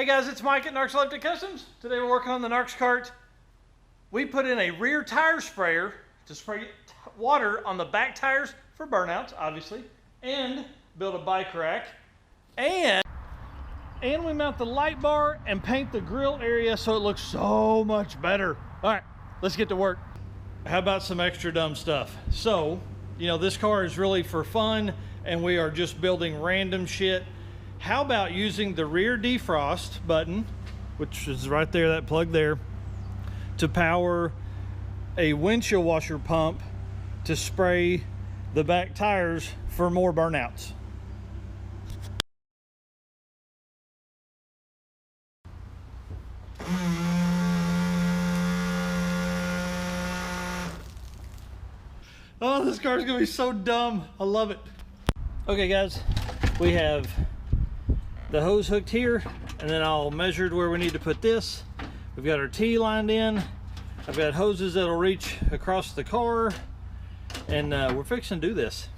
Hey guys, it's Mike at Narx Customs. Today we're working on the Narx cart. We put in a rear tire sprayer to spray water on the back tires for burnouts, obviously, and build a bike rack. And we mount the light bar and paint the grill area so it looks so much better. All right, let's get to work. How about some extra dumb stuff? So, you know, this car is really for fun and we are just building random shit. How about using the rear defrost button, which is right there, that plug there, to power a windshield washer pump to spray the back tires for more burnouts. Oh, this car's gonna be so dumb. I love it. Okay guys, we have the hose hooked here, and then I'll measured where we need to put this. We've got our T lined in. I've got hoses that'll reach across the car, and we're fixing to do this.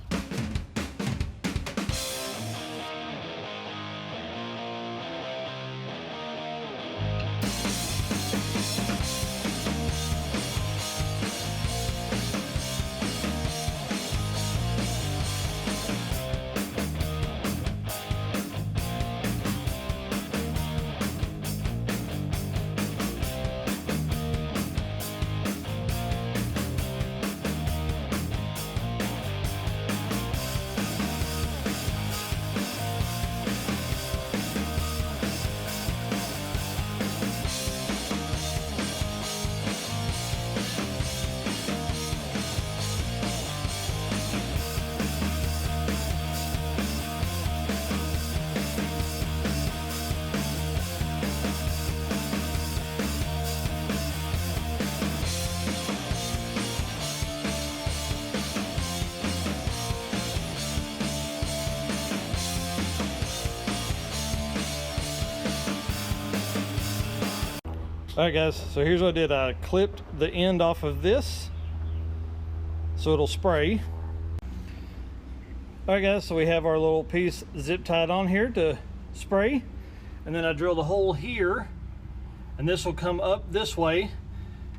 All right guys, so here's what I did. I clipped the end off of this so it'll spray. All right guys, so we have our little piece zip tied on here to spray, and then I drilled a hole here, and this will come up this way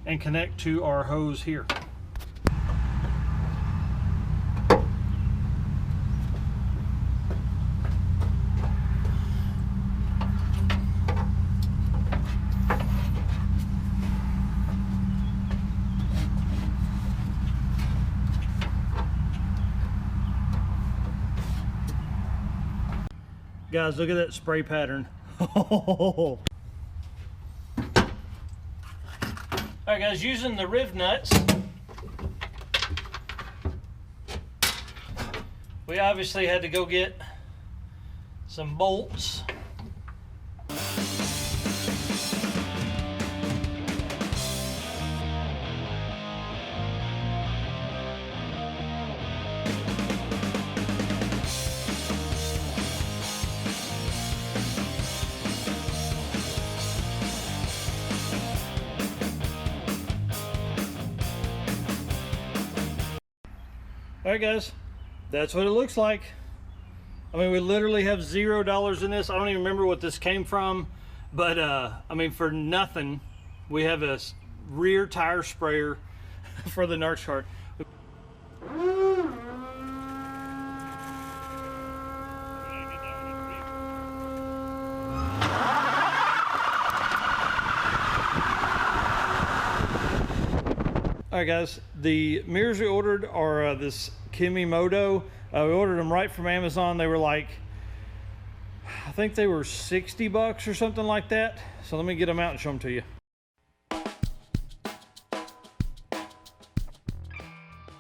and connect to our hose here. Guys, look at that spray pattern. All right guys, using the riv nuts, we obviously had to go get some bolts. All right guys, that's what it looks like. I mean, we literally have $0 in this. I don't even remember what this came from, but I mean, for nothing, we have a rear tire sprayer for the Narx cart. All right guys, the mirrors we ordered are this Kimi Moto. We ordered them right from Amazon. They were like, I think they were 60 bucks or something like that. So let me get them out and show them to you.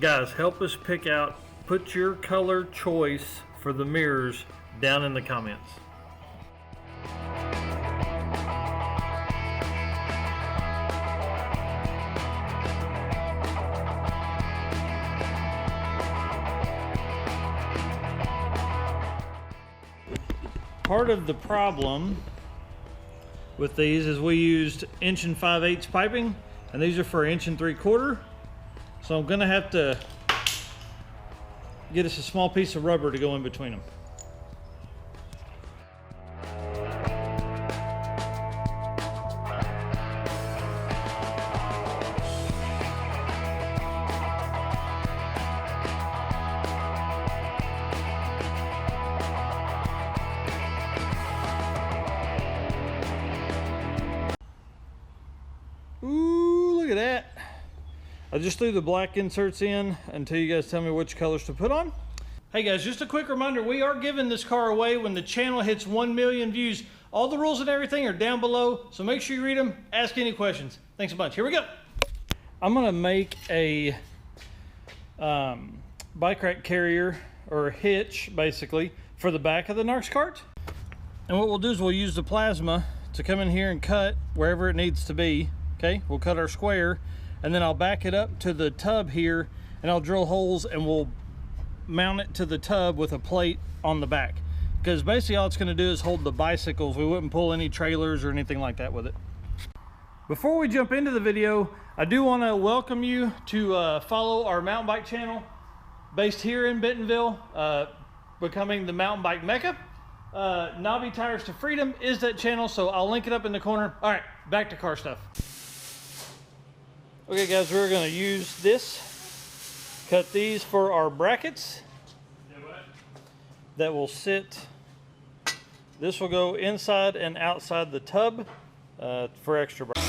Guys, help us pick out, put your color choice for the mirrors down in the comments. Part of the problem with these is we used 1 5/8" piping, and these are for 1 3/4. So I'm gonna have to get us a small piece of rubber to go in between them. I just threw the black inserts in until you guys tell me which colors to put on. Hey guys, just a quick reminder, we are giving this car away when the channel hits 1 million views. All the rules and everything are down below, so make sure you read them, ask any questions. Thanks a bunch. Here we go. I'm gonna make a bike rack carrier or hitch basically for the back of the Narx cart. And what we'll do is we'll use the plasma to come in here and cut wherever it needs to be. Okay, we'll cut our square and then I'll back it up to the tub here and I'll drill holes and we'll mount it to the tub with a plate on the back, because basically all it's going to do is hold the bicycles. We wouldn't pull any trailers or anything like that with it. Before we jump into the video, I do want to welcome you to follow our mountain bike channel based here in Bentonville, becoming the mountain bike mecca. Knobby Tires to Freedom is that channel, so I'll link it up in the corner. All right, back to car stuff. Okay guys, we're going to use this. Cut these for our brackets that will sit. This will go inside and outside the tub for extra brackets.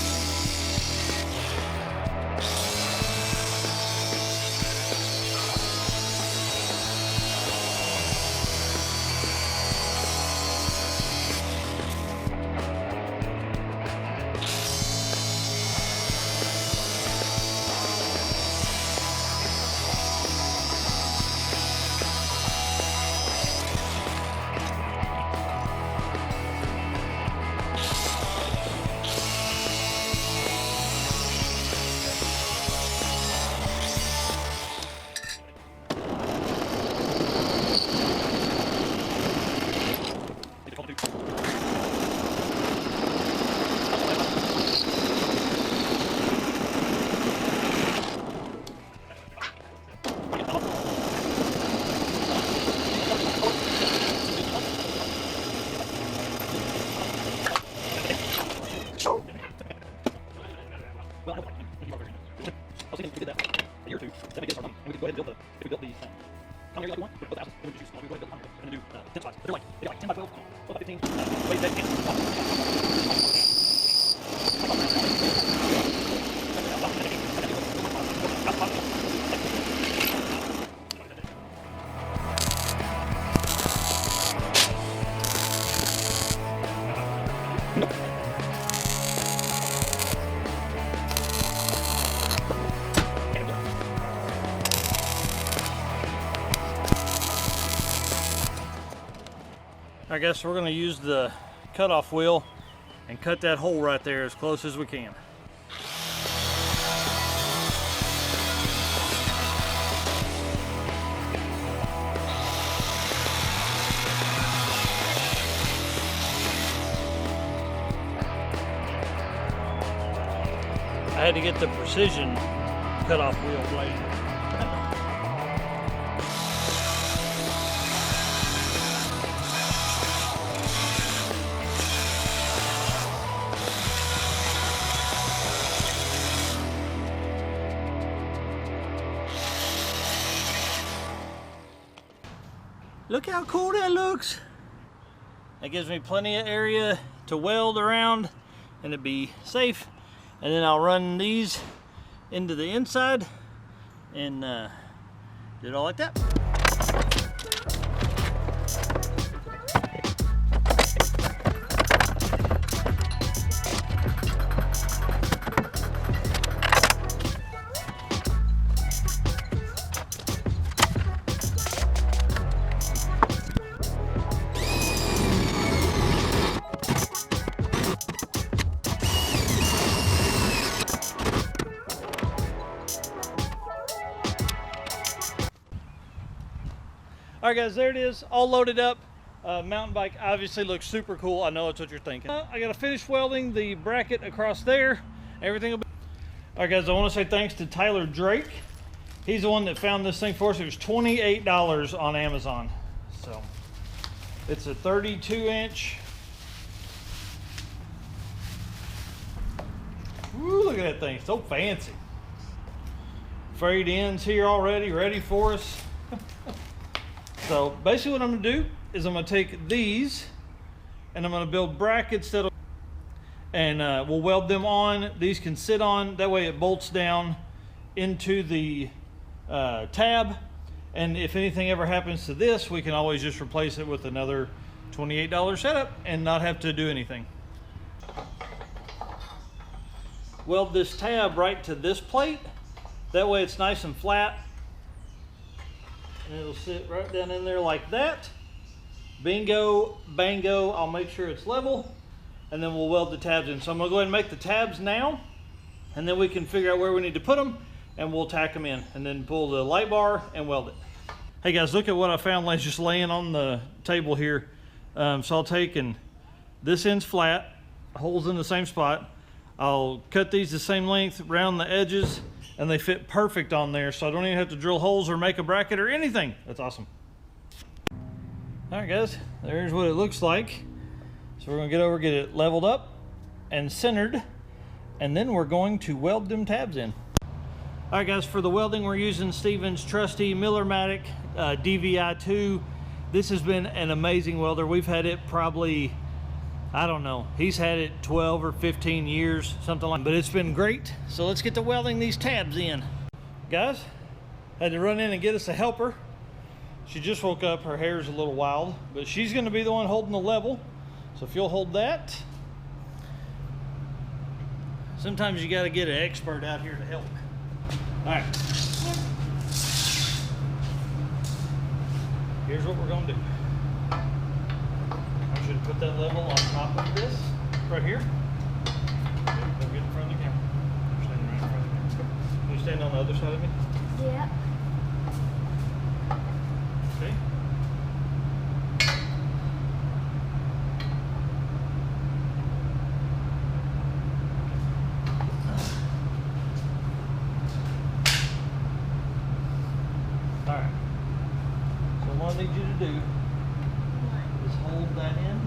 I guess we're going to use the cutoff wheel and cut that hole right there as close as we can. I had to get the precision cutoff wheel blade. Look how cool that looks. That gives me plenty of area to weld around and it'd be safe. And then I'll run these into the inside and do it all like that. All right guys, there it is, all loaded up. Mountain bike obviously looks super cool. I know it's what you're thinking. I gotta finish welding the bracket across there. Everything will be... All right guys, I wanna say thanks to Tyler Drake. He's the one that found this thing for us. It was $28 on Amazon. So it's a 32-inch. Woo, look at that thing, so fancy. Frayed ends here already, ready for us. So basically what I'm gonna do is I'm gonna take these and I'm gonna build brackets that'll, and we'll weld them on. These can sit on, that way it bolts down into the tab, and if anything ever happens to this, we can always just replace it with another $28 setup and not have to do anything. Weld this tab right to this plate. That way it's nice and flat. And it'll sit right down in there like that. Bingo, bango, I'll make sure it's level. And then we'll weld the tabs in. So I'm gonna go ahead and make the tabs now. And then we can figure out where we need to put them. And we'll tack them in. And then pull the light bar and weld it. Hey guys, look at what I found just laying on the table here. So I'll take, and this end's flat, holes in the same spot. I'll cut these the same length around the edges, and they fit perfect on there, so I don't even have to drill holes or make a bracket or anything. That's awesome. All right guys, there's what it looks like. So we're gonna get it leveled up and centered, and then we're going to weld them tabs in. All right guys, for the welding we're using Stevens trusty Miller-Matic DVI2. This has been an amazing welder. We've had it probably, I don't know, he's had it 12 or 15 years, something like that, but it's been great. So let's get to welding these tabs in. Guys, had to run in and get us a helper. She just woke up, her hair's a little wild, but she's gonna be the one holding the level. So if you'll hold that. Sometimes you gotta get an expert out here to help. All right. Here's what we're gonna do. I should put that level on top of this, right here. Okay, don't get in front of the camera. You're standing right in front of the camera. Can you stand on the other side of me? Yeah. Okay. All right. So what I need you to do is hold that in.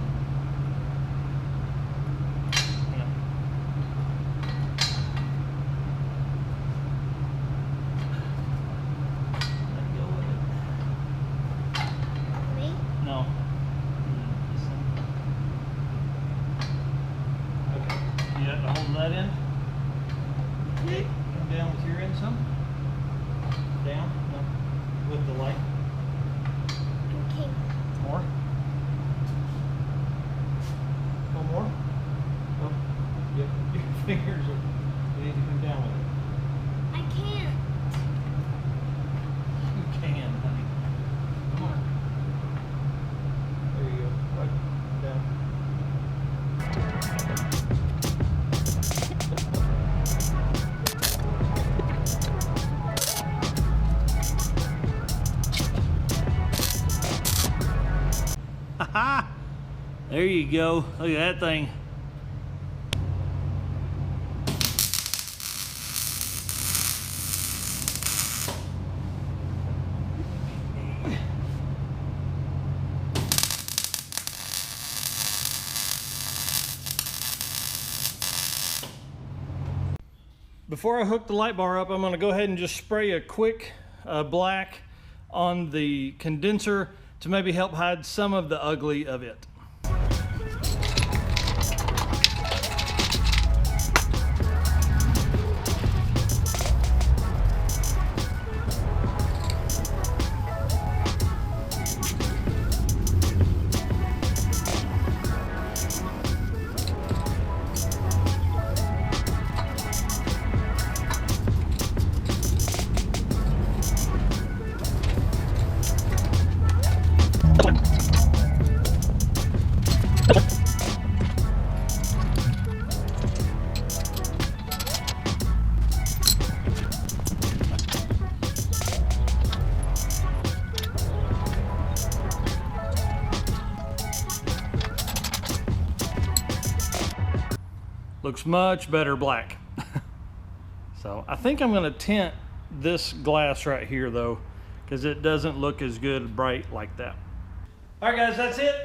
Yeah. Let go of it. Me? No. This thing. Okay. You have to hold that in. Okay. Come down with your end some. Down. No. With the light. Okay. More. One more. Oh, yep. Your fingers are, you need to come down with it. I can't. You can, honey. Come on. There you go. Right down. Ha! There you go. Look at that thing. Before I hook the light bar up, I'm going to go ahead and just spray a quick black on the condenser to maybe help hide some of the ugly of it. Looks much better black. So I think I'm going to tint this glass right here though, because it doesn't look as good bright like that. All right guys, that's it.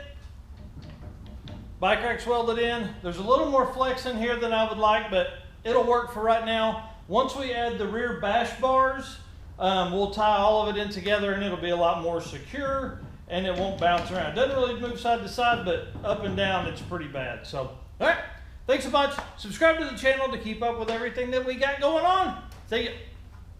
Bike rack's welded in. There's a little more flex in here than I would like, but it'll work for right now. Once we add the rear bash bars, we'll tie all of it in together and it'll be a lot more secure and it won't bounce around. It doesn't really move side to side, but up and down it's pretty bad. So, all right. Thanks a bunch. Subscribe to the channel to keep up with everything that we got going on. See ya.